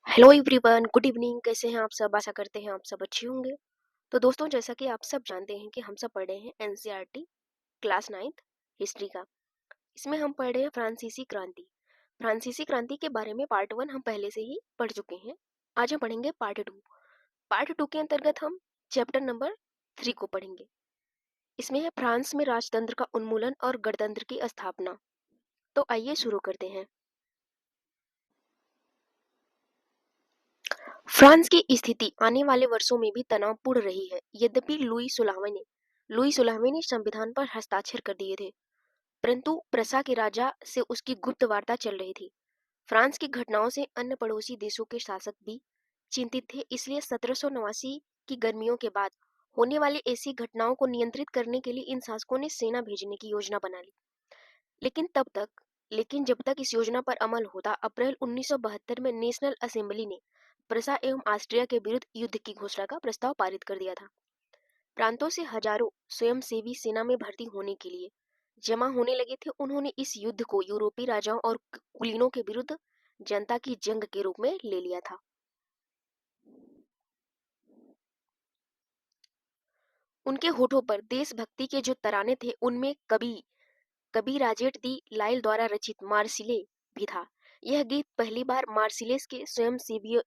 Hello everyone, good evening. कैसे हैं आप सब? आशा करते हैं आप सब अच्छे होंगे। तो दोस्तों, जैसा कि आप सब जानते हैं कि हम सब पढ़ रहे हैं एनसीईआरटी क्लास 9th हिस्ट्री का। इसमें हम पढ़ रहे हैं फ्रांसीसी क्रांति। फ्रांसीसी क्रांति के बारे में पार्ट 1 हम पहले से ही पढ़ चुके हैं। आज हम पढ़ेंगे पार्ट 2। पार्ट 2 के अंतर्गत हम चैप्टर नंबर 3 को पढ़ेंगे। इसमें है फ्रांस में राजतंत्र का उन्मूलन और गणतंत्र की स्थापना। तो आइए शुरू करते हैं। फ्रांस की स्थिति आने वाले वर्षों में भी तनावपूर्ण रही है। यद्यपि लुई सोलहवें ने संविधान पर हस्ताक्षर कर दिए थे, परंतु प्रसा के राजा से उसकी गुप्त वार्ता चल रही थी। फ्रांस की घटनाओं से अन्य पड़ोसी देशों के शासक भी चिंतित थे। इसलिए 1789 की गर्मियों के बाद होने वाली ऐसी घटनाओं को नियंत्रित करने के लिए इन शासकों ने सेना भेजने की योजना बना ली। लेकिन जब तक इस योजना पर अमल होता, अप्रैल 1972 में नेशनल असेंबली ने प्रसा एवं ऑस्ट्रिया के विरुद्ध युद्ध की घोषणा का प्रस्ताव पारित कर दिया था। प्रांतों से हजारों स्वयंसेवी सेना में भर्ती होने के लिए जमा होने लगे थे। उन्होंने इस युद्ध को यूरोपीय राजाओं और कुलीनों के विरुद्ध जनता की जंग के रूप में ले लिया था। उनके होठों पर देशभक्ति के जो तराने थे, उनमें कभी राजेट दी लाइल द्वारा रचित मार्सिले भी था। यह गीत पहली बार मार्सिलेस के स्वयंसेवियों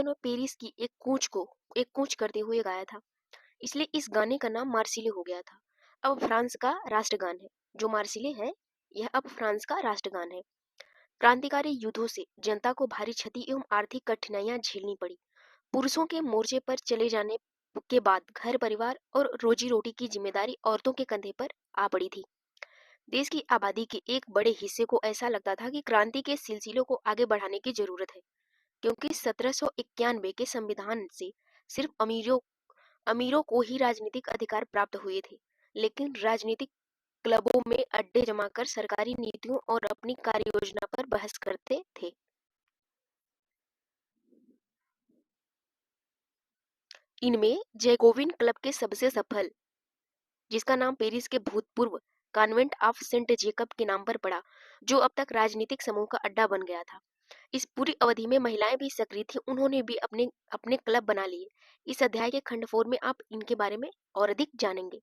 ने पेरिस की एक कूच करते हुए गाया था। इसलिए इस गाने का नाम मार्सिले हो गया था। अब फ्रांस का राष्ट्रगान है। जो मार्सिले है, यह अब फ्रांस का राष्ट्रगान है। क्रांतिकारी युद्धों से जनता को भारी क्षति एवं आर्थिक कठिनाइयां झेलनी पड़ी। पुरुषों के मोर्चे पर चले जाने के बाद घर परिवार और रोजी रोटी की जिम्मेदारी औरतों के कंधे पर आ पड़ी थी। देश की आबादी के एक बड़े हिस्से को ऐसा लगता था कि क्रांति के सिलसिलों को आगे बढ़ाने की जरूरत है, क्योंकि 1791 के संविधान से सिर्फ अमीरों को ही राजनीतिक अधिकार प्राप्त हुए थे। लेकिन राजनीतिक क्लबों में अड्डे जमाकर सरकारी नीतियों और अपनी कार्य योजना पर बहस करते थे। इनमें जैकोबिन क्लब के सबसे सफल, जिसका नाम पेरिस के भूतपूर्व कॉन्वेंट ऑफ सेंट जेकब के नाम पर पड़ा, जो अब तक राजनीतिक समूह का अड्डा बन गया था। इस पूरी अवधि में महिलाएं भी सक्रिय थीं। उन्होंने भी अपने अपने क्लब बना लिए। इस अध्याय के खंड 4 में आप इनके बारे में और अधिक जानेंगे।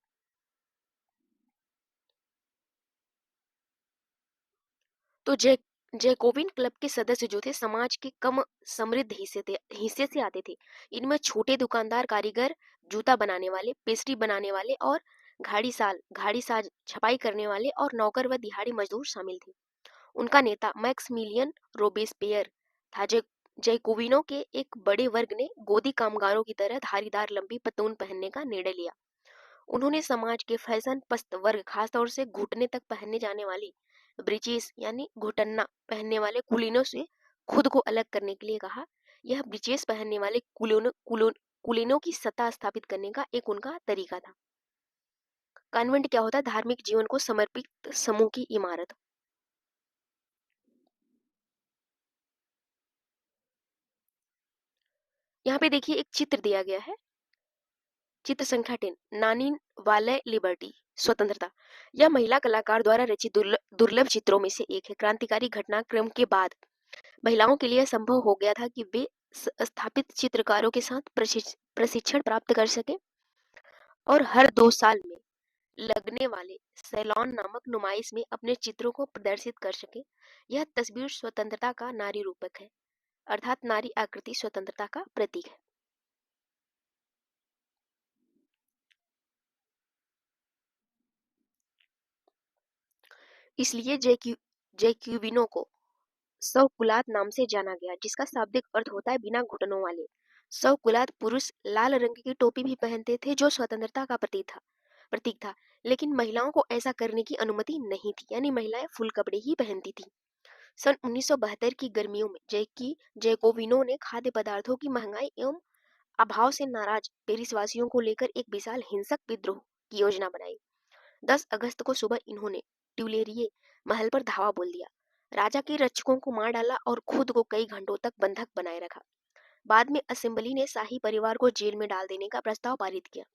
तो जैकोबिन क्लब के सदस्य जो थे, समाज के कम समृद्ध हिस्से से आते थे। इनमें छोटे दुकानदार, कारीगर, जूता बनाने वाले, पेस्ट्री बनाने वाले और घाड़ी साज छपाई करने वाले और नौकर व दिहाड़ी मजदूर शामिल थे। उनका नेता मैक्समिलियन रोबेस्पियर था। जैकोबिनों के एक बड़े वर्ग ने गोदी कामगारों की तरह धारीदार लंबी पतलून पहनने का निर्णय लिया। उन्होंने समाज के फैशन पस्त वर्ग, खासतौर से घुटने तक पहनने जाने वाली ब्रीचेस यानी घुटन्ना पहनने वाले कुलीनों से खुद को अलग करने के लिए कहा। यह ब्रीचेस पहनने वाले कुलीनों की सत्ता स्थापित करने का एक उनका तरीका था। कॉन्वेंट क्या होता है? धार्मिक जीवन को समर्पित समूह की इमारत। यहाँ पे देखिए एक चित्र दिया गया है। चित्र संख्या 10, नानी वाले लिबर्टी, स्वतंत्रता। यह महिला कलाकार द्वारा रचित दुर्लभ चित्रों में से एक है। क्रांतिकारी घटनाक्रम के बाद महिलाओं के लिए संभव हो गया था कि वे स्थापित चित्रकारों के साथ प्रशिक्षण प्राप्त कर सके और हर 2 साल में लगने वाले सैलॉन नामक नुमाइश में अपने चित्रों को प्रदर्शित कर सके। यह तस्वीर स्वतंत्रता का नारी रूपक है, अर्थात नारी आकृति स्वतंत्रता का प्रतीक है। इसलिए जैक्यूबिनों को सवकुलात नाम से जाना गया, जिसका शाब्दिक अर्थ होता है बिना घुटनों वाले। सवकुलात पुरुष लाल रंग की टोपी भी पहनते थे, जो स्वतंत्रता का प्रतीक था। लेकिन महिलाओं को ऐसा करने की अनुमति नहीं थी, यानी महिलाएं फुल कपड़े ही पहनती थी। सन 1972 की गर्मियों में जैकोबिनों ने खाद्य पदार्थों की महंगाई एवं अभाव से नाराज पेरिस वासियों को लेकर एक विशाल हिंसक विद्रोह की योजना बनाई। 10 अगस्त को सुबह इन्होंने ट्यूलेरिये महल पर धावा बोल दिया, राजा के रक्षकों को मार डाला और खुद को कई घंटों तक बंधक बनाए रखा। बाद में असेंबली ने शाही परिवार को जेल में डाल देने का प्रस्ताव पारित किया।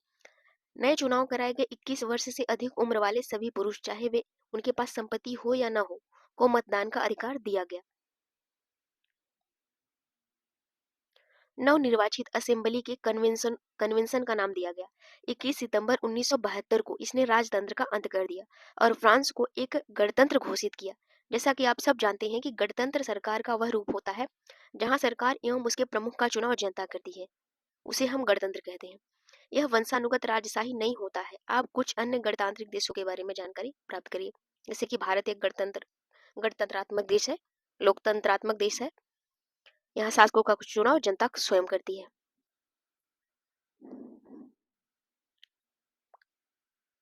नए चुनाव कराए गए 21 वर्ष से अधिक उम्र वाले सभी पुरुष, चाहे वे उनके पास संपत्ति हो या न हो, को मतदान का अधिकार दिया गया। नवनिर्वाचित असेंबली के कन्वेंशन कन्वेंशन का नाम दिया गया। 21 सितंबर 1972 को इसने राजतंत्र का अंत कर दिया और फ्रांस को एक गणतंत्र घोषित किया। जैसा कि आप सब जानते हैं कि गणतंत्र सरकार का वह रूप होता है जहां सरकार एवं उसके प्रमुख का चुनाव जनता करती है, उसे हम गणतंत्र कहते हैं। यह वंशानुगत राजशाही नहीं होता है। आप कुछ अन्य गणतांत्रिक देशों के बारे में जानकारी प्राप्त करिए, जैसे कि भारत एक गणतंत्रात्मक देश है, लोकतंत्रात्मक देश है। यहाँ शासकों का चुनाव जनता स्वयं करती है।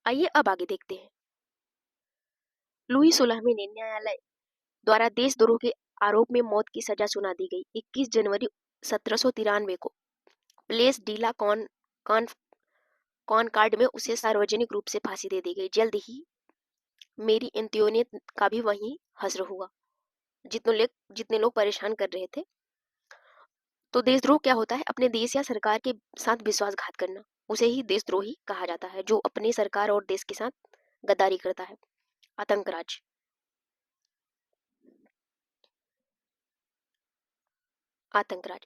आइए अब आगे देखते हैं। लुई 16वें ने न्यायालय द्वारा देशद्रोह के आरोप में मौत की सजा सुना दी गई। 21 जनवरी 1793 को प्लेस डीला कॉनकॉर्ड में उसे सार्वजनिक रूप से फांसी दे दी गई। जल्द ही मेरी एंतोनियत का भी वहीं हश्र हुआ। जितने लोग परेशान कर रहे थे। तो देशद्रोह क्या होता है? अपने देश या सरकार के साथ विश्वासघात करना, उसे ही देशद्रोही कहा जाता है, जो अपनी सरकार और देश के साथ गद्दारी करता है। आतंकराज। आतंकराज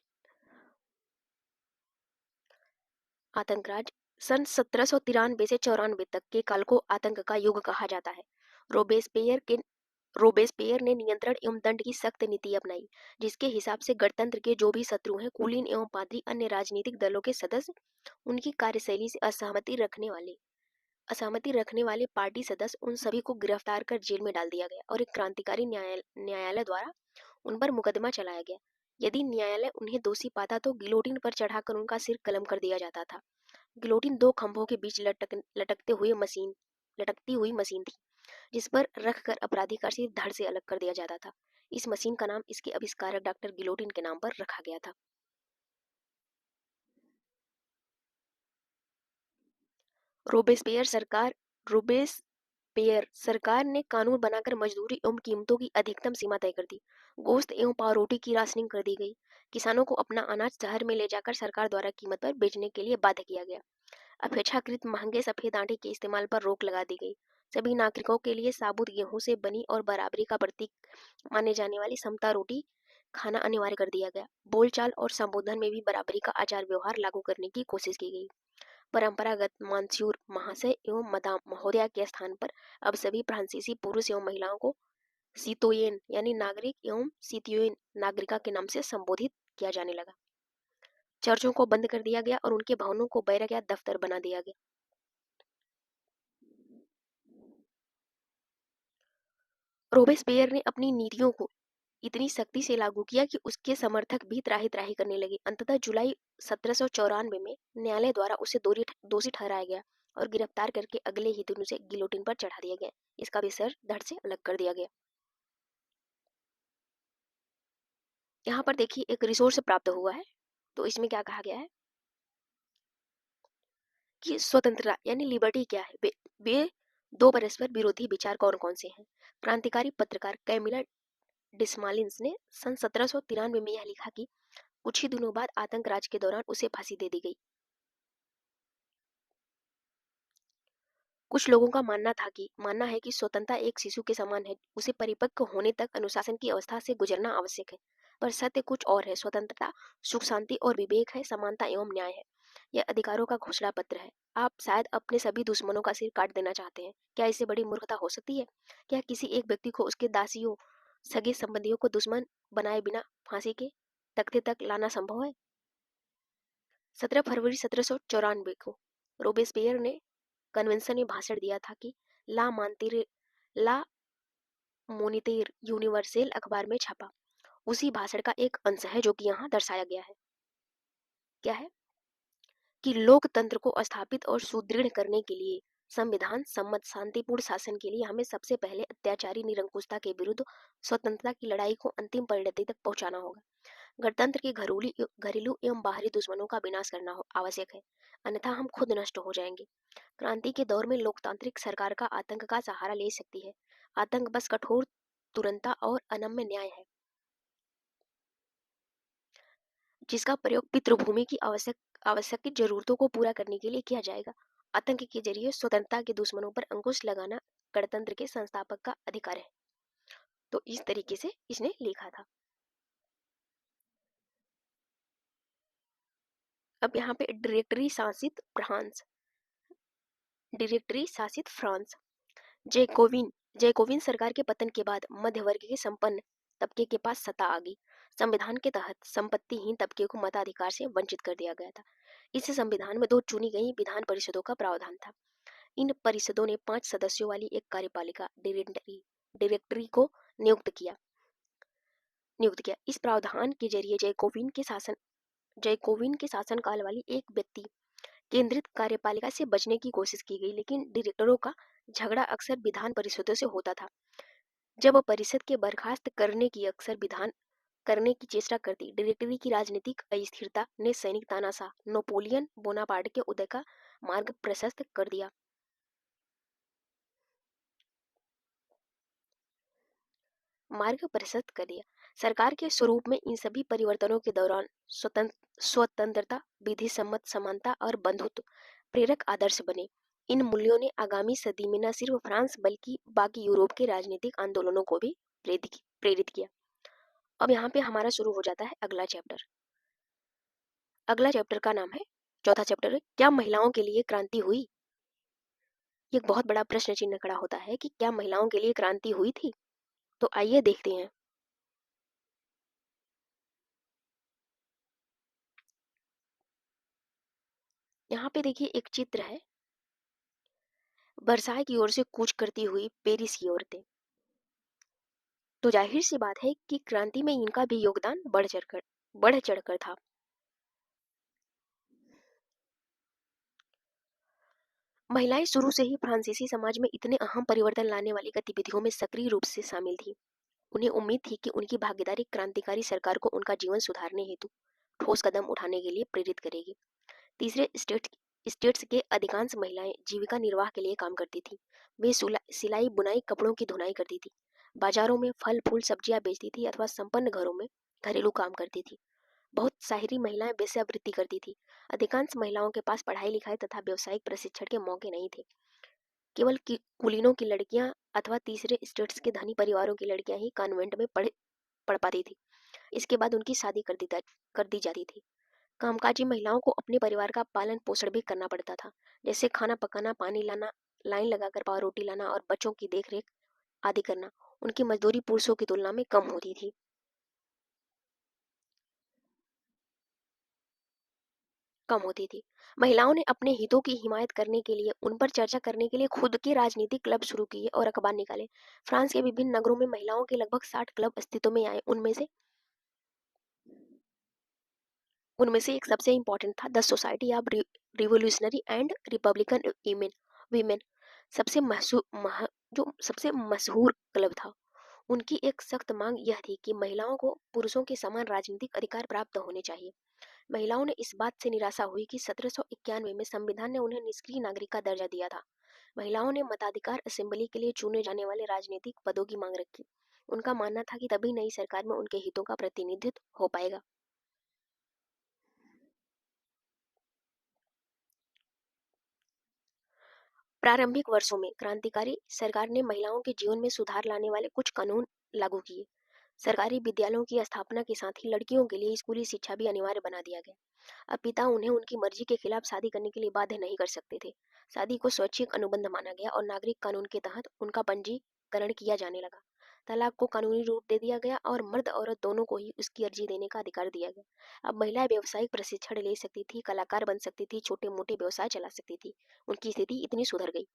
आतंकराज सन 1793 से 94 तक के काल को आतंक का युग कहा जाता है। रोबेस्पियर ने नियंत्रण एवं दंड की सख्त नीति अपनाई, जिसके हिसाब से गणतंत्र के जो भी शत्रु हैं, कुलीन एवं पादरी, अन्य राजनीतिक दलों के सदस्य, उनकी कार्यशैली से असहमति रखने वाले पार्टी सदस्य, उन सभी को गिरफ्तार कर जेल में डाल दिया गया और एक क्रांतिकारी न्यायालय द्वारा उन पर मुकदमा चलाया गया। यदि न्यायालय उन्हें दोषी पाता तो गिलोटिन पर चढ़ाकर उनका सिर कलम कर दिया जाता था। गिलोटिन दो खंभों के बीच लटकती हुई मशीन थी, जिस पर रखकर अपराधी का सिर धड़ से अलग कर दिया जाता था। इस मशीन का नाम इसके आविष्कारक डॉक्टर गिलोटिन के नाम पर रखा गया था। रोबेस्पियर सरकार रोबेस्पियर सरकार ने कानून बनाकर मजदूरी एवं कीमतों की अधिकतम सीमा तय कर दी। गोश्त एवं पावरोटी की राशनिंग कर दी गई। किसानों को अपना अनाज शहर में ले जाकर सरकार द्वारा कीमत पर बेचने के लिए बाध्य किया गया। अपेक्षाकृत महंगे सफेद आटे के इस्तेमाल पर रोक लगा दी गई। सभी नागरिकों के लिए साबुत गेहूं से बनी और बराबरी का प्रतीक माने जाने वाली समता रोटी खाना अनिवार्य कर दिया गया। बोलचाल और संबोधन में भी बराबरी का आचार व्यवहार लागू करने की कोशिश की गई। परंपरागत मानस्यूर महाशय एवं मदाम महोदया के स्थान पर अब सभी फ्रांसीसी पुरुष एवं महिलाओं को सितोयेन यानी नागरिक एवं सितोयेन नागरिका के नाम से संबोधित किया जाने लगा। चर्चों को बंद कर दिया गया और उनके भवनों को बैरक या दफ्तर बना दिया गया। रोबेस्पियर ने अपनी नीतियों को इतनी सख्ती से लागू किया कि उसके समर्थक भी त्राही-त्राही करने लगे। अंततः जुलाई 1794 में न्यायालय द्वारा उसे दोषी ठहराया गया और गिरफ्तार करके अगले ही दिन उसे गिलोटिन पर चढ़ा दिया गया। इसका भी सर धड़ से अलग कर दिया गया। यहाँ पर देखिए एक रिसोर्स प्राप्त हुआ है, तो इसमें क्या कहा गया है कि स्वतंत्रता यानी लिबर्टी क्या है? वे दो परस्पर विरोधी विचार कौन-कौन से हैं? क्रांतिकारी पत्रकार कैमिला डिसमालिन्स ने सन 1793 में यह लिखा कि कुछ ही दिनों बाद आतंक राज के दौरान उसे फांसी दे दी गई। कुछ लोगों का मानना है कि स्वतंत्रता एक शिशु के समान है, उसे परिपक्व होने तक अनुशासन की अवस्था से गुजरना आवश्यक है। पर सत्य कुछ और है। स्वतंत्रता सुख शांति और विवेक है, समानता एवं न्याय है। यह अधिकारों का घोषणा पत्र है। आप शायद अपने सभी दुश्मनों का सिर काट देना चाहते हैं। क्या इससे बड़ी मूर्खता हो सकती है? क्या किसी एक व्यक्ति को उसके दासियों, सगे संबंधियों को दुश्मन बनाए बिना फांसी के तख्ते तक लाना संभव है? 17 फरवरी 1794 को रोबेस्पियर ने कन्वेंशन में भाषण दिया था कि ला मोनितेर यूनिवर्सेल अखबार में छपा। उसी भाषण का एक अंश है जो कि यहाँ दर्शाया गया है। क्या है कि लोकतंत्र को स्थापित और सुदृढ़ करने के लिए संविधान सम्मत शांतिपूर्ण शासन के लिए हमें सबसे पहले अत्याचारी निरंकुशता के विरुद्ध स्वतंत्रता की लड़ाई को अंतिम परिणति तक पहुंचाना होगा। गणतंत्र के घरेलू एवं बाहरी दुश्मनों का विनाश करना आवश्यक है, अन्यथा हम खुद नष्ट हो जाएंगे। क्रांति के दौर में लोकतांत्रिक सरकार का आतंक का सहारा ले सकती है। आतंक बस कठोर तुरंता और अनम्य न्याय है, जिसका प्रयोग पितृभूमि की आवश्यक जरूरतों को पूरा करने के लिए किया जाएगा। आतंक के जरिए स्वतंत्रता के दुश्मनों पर अंकुश लगाना गणतंत्र के संस्थापक का अधिकार है। तो इस तरीके से इसने लिखा था। अब यहाँ पे डायरेक्टरी शासित फ्रांस। जैकोविन जैकोविन सरकार के पतन के बाद मध्य वर्ग के संपन्न तबके के पास सत्ता आ गई। संविधान के तहत संपत्तिहीन तबके को मताधिकार से वंचित कर दिया गया था। इस संविधान में दो चुनी गई विधान परिषदों का प्रावधान था। इन परिषदों ने 5 सदस्यों वाली एक कार्यपालिका डायरेक्टरी को नियुक्त किया। इस प्रावधान के जरिए जैकोविन के शासनकाल वाली एक व्यक्ति केंद्रित कार्यपालिका से बचने की कोशिश की गई, लेकिन डायरेक्टरों का झगड़ा अक्सर विधान परिषदों से होता था। जब परिषद के बर्खास्त करने की चेष्टा करती, डायरेक्टरी की राजनीतिक अस्थिरता ने सैनिक तानाशाह नेपोलियन बोनापार्ट के उदय का मार्ग प्रशस्त कर दिया। सरकार के स्वरूप में इन सभी परिवर्तनों के दौरान स्वतंत्रता, विधि सम्मत समानता और बंधुत्व प्रेरक आदर्श बने। इन मूल्यों ने आगामी सदी में न सिर्फ फ्रांस बल्कि बाकी यूरोप के राजनीतिक आंदोलनों को भी प्रेरित किया। अब यहाँ पे हमारा शुरू हो जाता है अगला चैप्टर। अगला चैप्टर का नाम है, चौथा चैप्टर है, क्या महिलाओं के लिए क्रांति हुई? ये एक बहुत बड़ा प्रश्न चिन्ह खड़ा होता है कि क्या महिलाओं के लिए क्रांति हुई थी? तो आइए देखते हैं। यहाँ पे देखिए एक चित्र है, वर्साई की ओर से कूच करती हुई पेरिस की औरतें। तो जाहिर सी बात है कि क्रांति में इनका भी योगदान बढ़ चढ़कर था। महिलाएं शुरू से ही फ्रांसीसी समाज में इतने अहम परिवर्तन लाने वाली गतिविधियों में सक्रिय रूप से शामिल थी। उन्हें उम्मीद थी कि उनकी भागीदारी क्रांतिकारी सरकार को उनका जीवन सुधारने हेतु ठोस कदम उठाने के लिए प्रेरित करेगी। तीसरे स्टेट्स के अधिकांश महिलाएं जीविका निर्वाह के लिए काम करती थी। वे सिलाई, बुनाई, कपड़ों की धुनाई करती थी, बाजारों में फल फूल सब्जियां बेचती थी अथवा संपन्न घरों में घरेलू काम करती थी। बहुत सारी महिलाएं वेश्यावृत्ति करती थी। अधिकांश महिलाओं के पास पढ़ाई लिखाई तथा व्यावसायिक प्रशिक्षण के मौके नहीं थे। केवल कुलीनों की लड़कियां अथवा तीसरे स्टेट्स के धनी परिवारों की लड़कियां ही कॉन्वेंट में पढ़ पाती थी। इसके बाद उनकी शादी कर दी जाती थी। कामकाजी महिलाओं को अपने परिवार का पालन पोषण भी करना पड़ता था, जैसे खाना पकाना, पानी लाना, लाइन लगाकर पाव रोटी लाना और बच्चों की देखरेख आदि करना। उनकी मजदूरी पुरुषों की तुलना में कम होती थी। महिलाओं ने अपने हितों की हिमायत करने के लिए, उन पर चर्चा करने के लिए खुद के राजनीतिक क्लब शुरू किए और अखबार निकाले। फ्रांस के विभिन्न नगरों में महिलाओं के लगभग 60 क्लब अस्तित्व में आए। उनमें से एक सबसे इम्पोर्टेंट था the society of revolutionary and Republican women. सबसे जो सबसे मशहूर क्लब था। उनकी एक सख्त मांग यह थी कि महिलाओं को पुरुषों के समान राजनीतिक अधिकार प्राप्त होने चाहिए। महिलाओं ने इस बात से निराशा हुई कि 1791 में संविधान ने उन्हें निष्क्रिय नागरिक का दर्जा दिया था। महिलाओं ने मताधिकार, असेंबली के लिए चुने जाने वाले राजनीतिक पदों की मांग रखी। उनका मानना था कि तभी नई सरकार में उनके हितों का प्रतिनिधित्व हो पाएगा। प्रारंभिक वर्षों में क्रांतिकारी सरकार ने महिलाओं के जीवन में सुधार लाने वाले कुछ कानून लागू किए। सरकारी विद्यालयों की स्थापना के साथ ही लड़कियों के लिए स्कूली शिक्षा भी अनिवार्य बना दिया गया। अब पिता उन्हें उनकी मर्जी के खिलाफ शादी करने के लिए बाध्य नहीं कर सकते थे। शादी को स्वैच्छिक अनुबंध माना गया और नागरिक कानून के तहत उनका पंजीकरण किया जाने लगा। तलाक को कानूनी रूप दे दिया गया और मर्द औरत दोनों को ही उसकी अर्जी देने का अधिकार दिया गया। अब महिलाएं व्यावसायिक प्रशिक्षण ले सकती थी, कलाकार बन सकती थी, छोटे मोटे व्यवसाय चला सकती थी। उनकी स्थिति इतनी सुधर गई।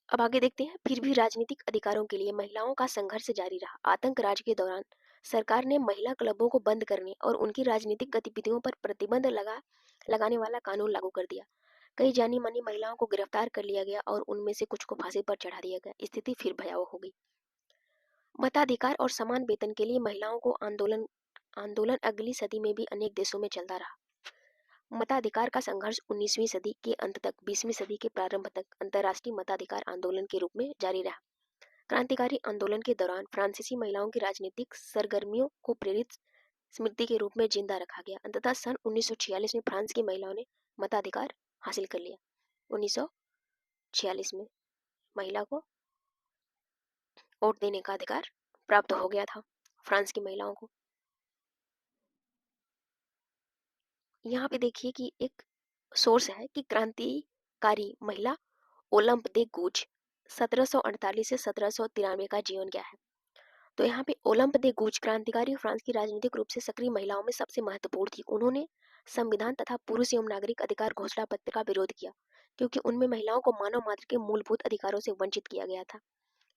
अब आगे देखते हैं। फिर भी राजनीतिक अधिकारों के लिए महिलाओं का संघर्ष जारी रहा। आतंक राज के दौरान सरकार ने महिला क्लबों को बंद करने और उनकी राजनीतिक गतिविधियों पर प्रतिबंध लगाने वाला कानून लागू कर दिया। कई जानी मानी महिलाओं को गिरफ्तार कर लिया गया और उनमें से कुछ को फांसी पर चढ़ा दिया गया। स्थिति फिर भयावह हो गई। मताधिकार और समान वेतन के लिए महिलाओं को आंदोलन आंदोलन अगली सदी में भी अनेक देशों में चलता रहा। मताधिकार का संघर्ष 19वीं सदी के अंत तक 20वीं सदी के प्रारंभ तक अंतर्राष्ट्रीय मताधिकार आंदोलन के रूप में जारी रहा। क्रांतिकारी आंदोलन के दौरान फ्रांसीसी महिलाओं की राजनीतिक सरगर्मियों को प्रेरित स्मृति के रूप में जिंदा रखा गया। अंततः सन 1946 में फ्रांस की महिलाओं ने मताधिकार हासिल कर लिया। 1946 में महिला को वोट देने का अधिकार प्राप्त हो गया था फ्रांस की महिलाओं को। यहाँ पे देखिए कि एक सोर्स है कि क्रांतिकारी महिला ओलंप दे गूज 1748 से 1793 का जीवन क्या है। तो यहाँ पे ओलंप दे गूज क्रांतिकारी फ्रांस की राजनीतिक रूप से सक्रिय महिलाओं में सबसे महत्वपूर्ण थी। उन्होंने संविधान तथा पुरुष एवं नागरिक अधिकार घोषणा पत्र का विरोध किया क्योंकि उनमें महिलाओं को मानव मात्र के मूलभूत अधिकारों से वंचित किया गया था।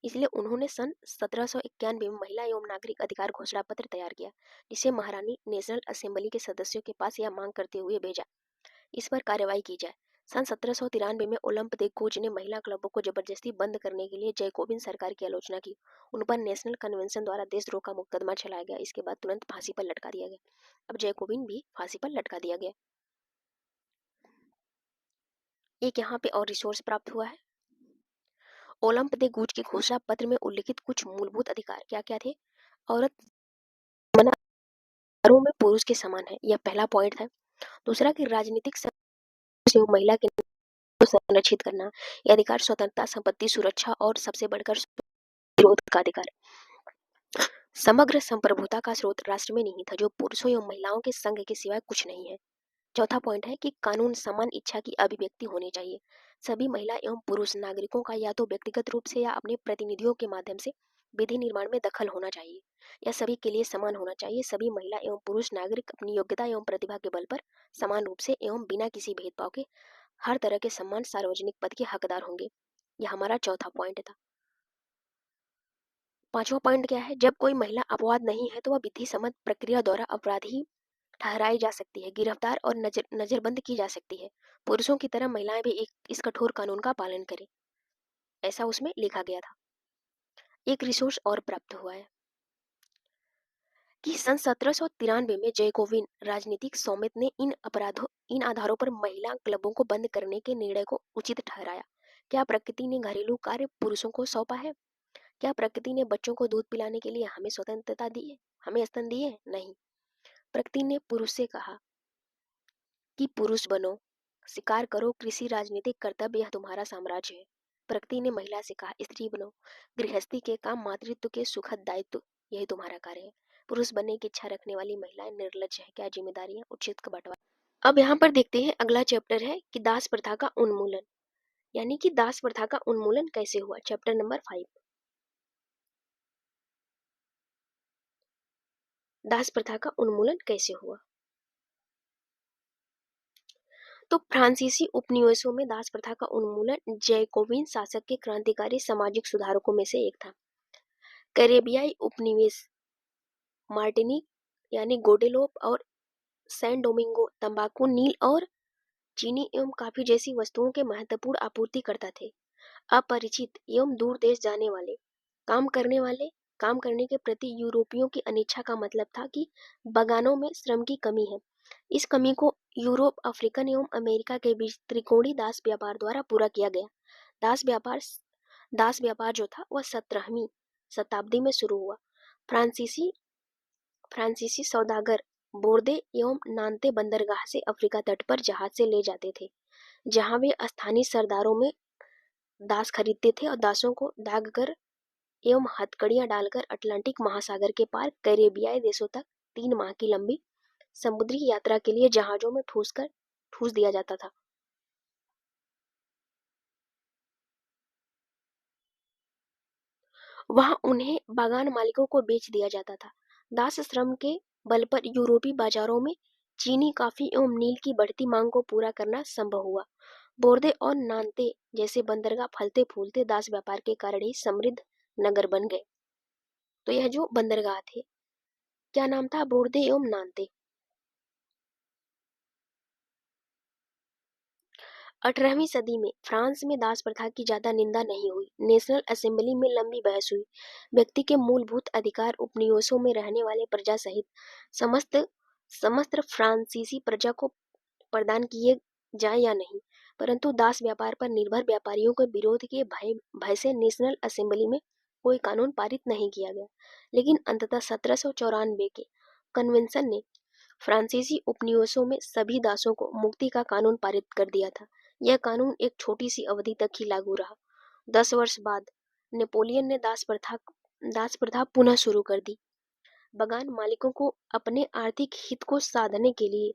इसलिए उन्होंने सन 1791 में महिला एवं नागरिक अधिकार घोषणा पत्र तैयार किया, जिसे महारानी नेशनल असेंबली के सदस्यों के पास यह मांग करते हुए भेजा इस पर कार्रवाई की जाए। सन 1793 में ओलंप दे गूज ने महिला क्लबों को जबरदस्ती बंद करने के लिए जैकोबिन सरकार की आलोचना की। उन पर नेशनल कन्वेंशन द्वारा देशद्रोह का मुकदमा चलाया गया। इसके बाद तुरंत फांसी पर लटका दिया गया। अब जैकोबिन भी फांसी पर लटका दिया गया। एक यहाँ पे और रिसोर्स प्राप्त हुआ है। ओलंप दे गूज के घोषणा पत्र में उल्लिखित कुछ मूलभूत अधिकार क्या क्या थे। औरत अधिकारों में पुरुष के समान है, यह पहला पॉइंट है। दूसरा कि राजनीतिक महिला के को संरक्षित करना, यह अधिकार स्वतंत्रता, संपत्ति सुरक्षा और सबसे बढ़कर विरोध का अधिकार। समग्र संप्रभुता का स्रोत राष्ट्र में नहीं था, जो पुरुषों एवं महिलाओं के संघ के सिवाय कुछ नहीं है। चौथा पॉइंट है कि कानून समान इच्छा की अभिव्यक्ति होनी चाहिए। सभी महिला एवं पुरुष नागरिकों का या तो व्यक्तिगत रूप से या अपने प्रतिनिधियों के माध्यम से विधि निर्माण में दखल होना चाहिए। यह सभी के लिए समान होना चाहिए। सभी महिला एवं पुरुष नागरिक अपनी योग्यता एवं प्रतिभा के बल पर समान रूप से एवं बिना किसी भेदभाव के हर तरह के सम्मान सार्वजनिक पद के हकदार होंगे। यह हमारा चौथा पॉइंट था। पांचवा पॉइंट क्या है। जब कोई महिला अपवाद नहीं है तो वह विधि सम्मत प्रक्रिया द्वारा अपराधी ठहराई जा सकती है, गिरफ्तार और नजरबंद की जा सकती है। पुरुषों की तरह महिलाएं भी इस कठोर कानून का पालन करें, ऐसा उसमें लिखा गया था। एक रिसोर्स और प्राप्त हुआ है कि सन 1793 में जैकोबिन राजनीतिक समिति ने इन आधारों पर महिला क्लबों को बंद करने के निर्णय को उचित ठहराया। क्या प्रकृति ने घरेलू कार्य पुरुषों को सौंपा है? क्या प्रकृति ने बच्चों को दूध पिलाने के लिए हमें स्वतंत्रता दी है, हमें स्तन दिए? नहीं। प्रकृति ने पुरुष से कहा कि पुरुष बनो, शिकार करो, कृषि राजनीतिक कर्तव्य यह तुम्हारा साम्राज्य है। प्रकृति ने महिला से कहा स्त्री बनो, गृहस्थी के काम, मातृत्व के सुखद दायित्व यही तुम्हारा कार्य है। पुरुष बनने की इच्छा रखने वाली महिलाएं निर्लज है, क्या जिम्मेदारियां उचित का बंटवारा। अब यहाँ पर देखते हैं अगला चैप्टर है कि दास प्रथा का उन्मूलन, यानी कि दास प्रथा का उन्मूलन कैसे हुआ। चैप्टर नंबर 5, दास प्रथा का उन्मूलन कैसे हुआ। तो फ्रांसीसी उपनिवेशों में दास प्रथा का उन्मूलन जैकोबिन शासक के क्रांतिकारी सामाजिक सुधारकों में से एक था। कैरेबियाई उपनिवेश मार्टिनिक यानी गोडेलोप और सैन डोमिंगो तंबाकू, नील और चीनी एवं कॉफी जैसी वस्तुओं के महत्वपूर्ण आपूर्तिकर्ता थे। अपरिचित एवं दूर देश जाने वाले काम करने के प्रति यूरोपियों की अनिच्छा का मतलब था कि बागानों में श्रम की कमी है। इस कमी को यूरोप, अफ्रीकन एवं अमेरिका के बीच त्रिकोणीय दास व्यापार द्वारा पूरा किया गया। दास व्यापार दास व्यापार जो था वह 17वीं शताब्दी में शुरू हुआ। फ्रांसीसी सौदागर बोर्दे एवं नान्ते बंदरगाह से अफ्रीका तट पर जहाज से ले जाते थे, जहां वे स्थानीय सरदारों में दास खरीदते थे और दासों को दागकर एवं हथकड़ियां डालकर अटलांटिक महासागर के पार कैरेबियाई देशों तक 3 माह की लंबी समुद्री यात्रा के लिए जहाजों में ठूस दिया जाता था। वहां उन्हें बागान मालिकों को बेच दिया जाता था। दास श्रम के बल पर यूरोपीय बाजारों में चीनी, कॉफी एवं नील की बढ़ती मांग को पूरा करना संभव हुआ। बोर्दे और नान्ते जैसे बंदरगाह फलते फूलते दास व्यापार के कारण ही समृद्ध नगर बन गए। तो यह जो बंदरगाह थे, क्या नाम था? बोर्दे एवं नान्ते। 18वीं सदी में फ्रांस में दास प्रथा की ज्यादा निंदा नहीं हुई। नेशनल असेंबली में लंबी बहस हुई। व्यक्ति के मूलभूत अधिकार उपनिवेशों में रहने वाले प्रजा सहित समस्त समस्त फ्रांसीसी प्रजा को प्रदान किए जाए या नहीं, परंतु दास व्यापार पर निर्भर व्यापारियों के विरोध के भय से नेशनल असेंबली में कोई कानून पारित नहीं किया गया। लेकिन अंततः 1794 के कन्वेंशन ने फ्रांसीसी उपनिवेशों में सभी दासों को मुक्ति का कानून पारित कर दिया था। यह कानून एक छोटी सी अवधि तक ही लागू रहा। 10 वर्ष बाद नेपोलियन ने दास प्रथा पुनः शुरू कर दी। बागान मालिकों को अपने आर्थिक हित को साधने के लिए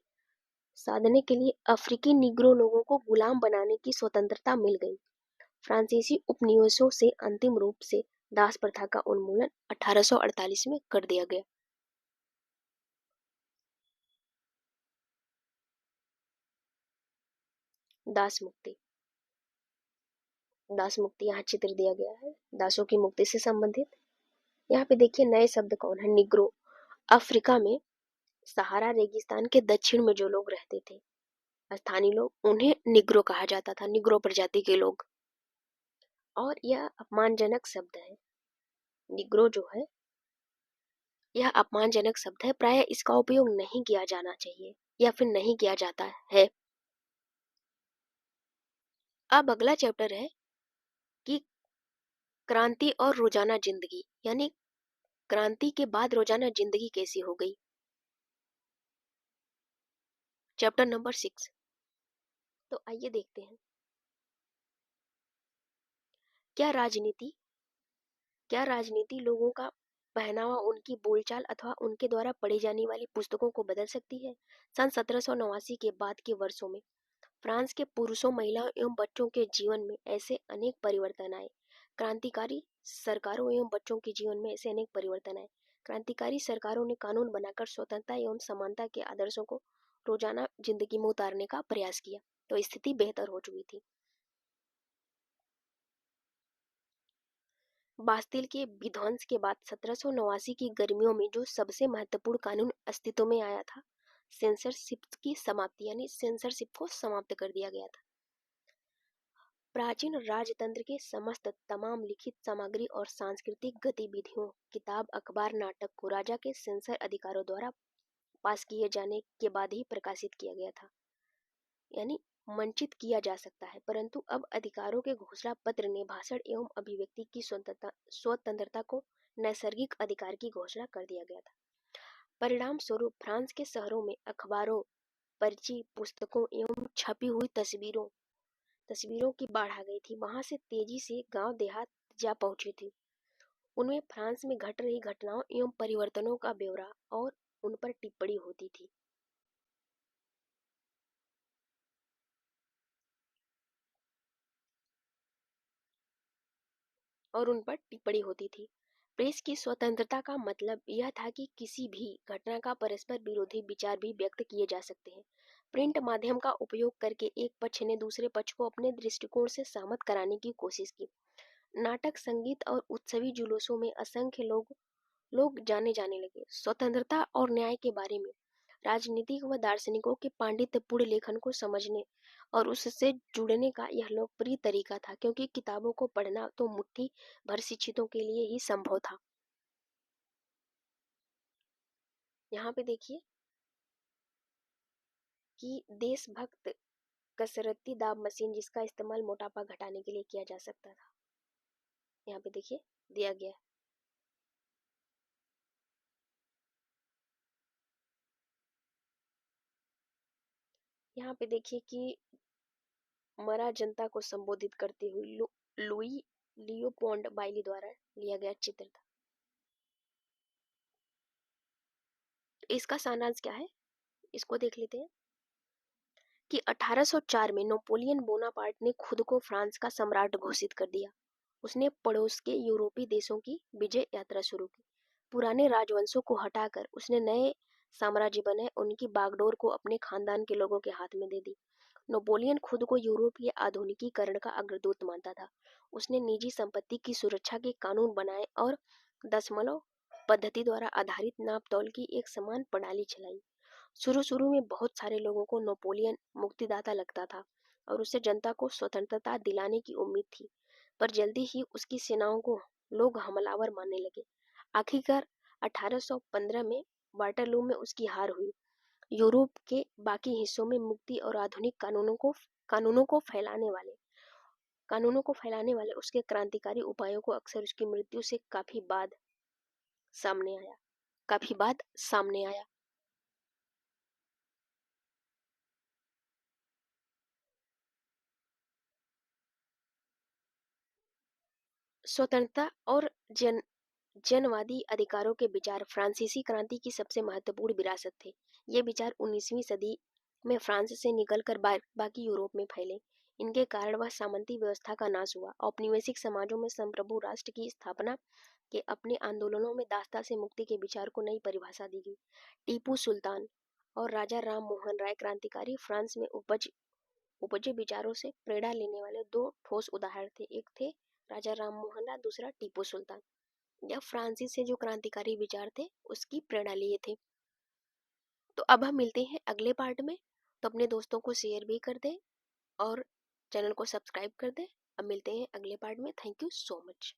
साधने के लिए अफ्रीकी निग्रो लोगों को गुलाम बनाने की स्वतंत्रता मिल गई। फ्रांसीसी उपनिवेशों से अंतिम रूप से दास प्रथा का उन्मूलन 1848 में कर दिया गया। दास मुक्ति। दास मुक्ति यहाँ चित्र दिया गया है, दासों की मुक्ति से संबंधित। यहाँ पे देखिए नए शब्द कौन है, निग्रो। अफ्रीका में सहारा रेगिस्तान के दक्षिण में जो लोग रहते थे, स्थानीय लोग, उन्हें निग्रो कहा जाता था, निग्रो प्रजाति के लोग। और यह अपमानजनक शब्द है, निग्रो जो है यह अपमानजनक शब्द है, प्राय इसका उपयोग नहीं किया जाना चाहिए या फिर नहीं किया जाता है। अब अगला चैप्टर है कि क्रांति और रोजाना जिंदगी, यानी क्रांति के बाद रोजाना जिंदगी कैसी हो गई। Chapter number 6। तो आइए देखते हैं। क्या राजनीति क्या राजनीति लोगों का पहनावा, उनकी बोलचाल अथवा उनके द्वारा पढ़ी जाने वाली पुस्तकों को बदल सकती है। सन 1789 के बाद के वर्षों में फ्रांस के पुरुषों, महिलाओं एवं बच्चों के जीवन में ऐसे अनेक परिवर्तन आए। क्रांतिकारी सरकारों एवं बच्चों के जीवन में ऐसे अनेक परिवर्तन आए। क्रांतिकारी सरकारों ने कानून बनाकर स्वतंत्रता एवं समानता के आदर्शों को रोजाना जिंदगी में उतारने का प्रयास किया, तो स्थिति बेहतर हो चुकी थी। बास्तिल के विध्वंस के बाद 1789 की गर्मियों में जो सबसे महत्वपूर्ण कानून अस्तित्व में आया था, सेंसरशिप की समाप्ति, यानी सेंसरशिप को समाप्त कर दिया गया था। प्राचीन राजतंत्र के समस्त तमाम लिखित सामग्री और सांस्कृतिक गतिविधियों, किताब, अखबार, नाटक को राजा के सेंसर अधिकारों द्वारा पास किए जाने के बाद ही प्रकाशित किया गया था, यानी मंचित किया जा सकता है। परंतु अब अधिकारों के घोषणा पत्र ने भाषण एवं अभिव्यक्ति की स्वतंत्रता को नैसर्गिक अधिकार की घोषणा कर दिया गया था। परिणाम स्वरूप फ्रांस के शहरों में अखबारों, पर्ची, पुस्तकों एवं छपी हुई तस्वीरों की बाढ़ आ गई थी। वहां से तेजी से गांव देहात जा पहुंची थी। उनमें फ्रांस में घट रही घटनाओं एवं परिवर्तनों का ब्यौरा और उन पर टिप्पणी होती थी। प्रेस की स्वतंत्रता का मतलब यह था कि किसी भी घटना का परस्पर विरोधी विचार भी व्यक्त किए जा सकते हैं। प्रिंट माध्यम का उपयोग करके एक पक्ष ने दूसरे पक्ष को अपने दृष्टिकोण से सहमत कराने की कोशिश की। नाटक, संगीत और उत्सवी जुलूसों में असंख्य लोग जाने लगे। स्वतंत्रता और न्याय के बारे में राजनीतिक व दार्शनिकों के पांडित्यपूर्ण लेखन को समझने और उससे जुड़ने का यह लोकप्रिय तरीका था, क्योंकि किताबों को पढ़ना तो मुट्ठी भर शिक्षितों के लिए ही संभव था। यहाँ पे देखिए कि देशभक्त कसरती दाब मशीन, जिसका इस्तेमाल मोटापा घटाने के लिए किया जा सकता था, यहाँ पे देखिए दिया गया है। यहाँ पे देखिए कि मरा जनता को संबोधित करते हुए लुई लियोपोल्ड बाइली द्वारा लिया गया चित्र था। इसका सारांश क्या है, इसको देख लेते हैं कि 1804 में नेपोलियन बोनापार्ट ने खुद को फ्रांस का सम्राट घोषित कर दिया। उसने पड़ोस के यूरोपीय देशों की विजय यात्रा शुरू की। पुराने राजवंशों को हटाकर उसने नए साम्राज्य बनाए, उनकी बागडोर को अपने खानदान के लोगों के हाथ में दे दी। नेपोलियन खुद को यूरोपीय आधुनिकीकरण का अग्रदूत मानता था। उसने निजी संपत्ति की सुरक्षा के कानून बनाए और दशमलव पद्धति द्वारा आधारित नापतोल की एक समान प्रणाली चलाई। शुरू में बहुत सारे लोगों को नेपोलियन मुक्तिदाता लगता था और उससे जनता को स्वतंत्रता दिलाने की उम्मीद थी, पर जल्दी ही उसकी सेनाओं को लोग हमलावर मानने लगे। आखिरकार 1815 में वाटरलू में उसकी हार हुई। यूरोप के बाकी हिस्सों में मुक्ति और आधुनिक कानूनों को फैलाने वाले उसके क्रांतिकारी उपायों को अक्सर उसकी मृत्यु से काफी बाद सामने आया। स्वतंत्रता और जनवादी अधिकारों के विचार फ्रांसीसी क्रांति की सबसे महत्वपूर्ण विरासत थे। ये विचार 19वीं सदी में फ्रांस से निकलकर बाकी यूरोप में फैले। इनके कारण वह सामंती व्यवस्था का नाश हुआ। औपनिवेशिक समाजों में संप्रभु राष्ट्र की स्थापना के अपने आंदोलनों में दासता से मुक्ति के विचार को नई परिभाषा दी गई। टीपू सुल्तान और राजा राम मोहन राय क्रांतिकारी फ्रांस में उपजे विचारों से प्रेरणा लेने वाले दो ठोस उदाहरण थे। एक थे राजा राम मोहन राय, दूसरा टीपू सुल्तान। यह फ्रांसीसी से जो क्रांतिकारी विचार थे उसकी प्रेरणा लिए थे। तो अब हम मिलते हैं अगले पार्ट में। तो अपने दोस्तों को शेयर भी कर दें और चैनल को सब्सक्राइब कर दें। अब मिलते हैं अगले पार्ट में। Thank you so much.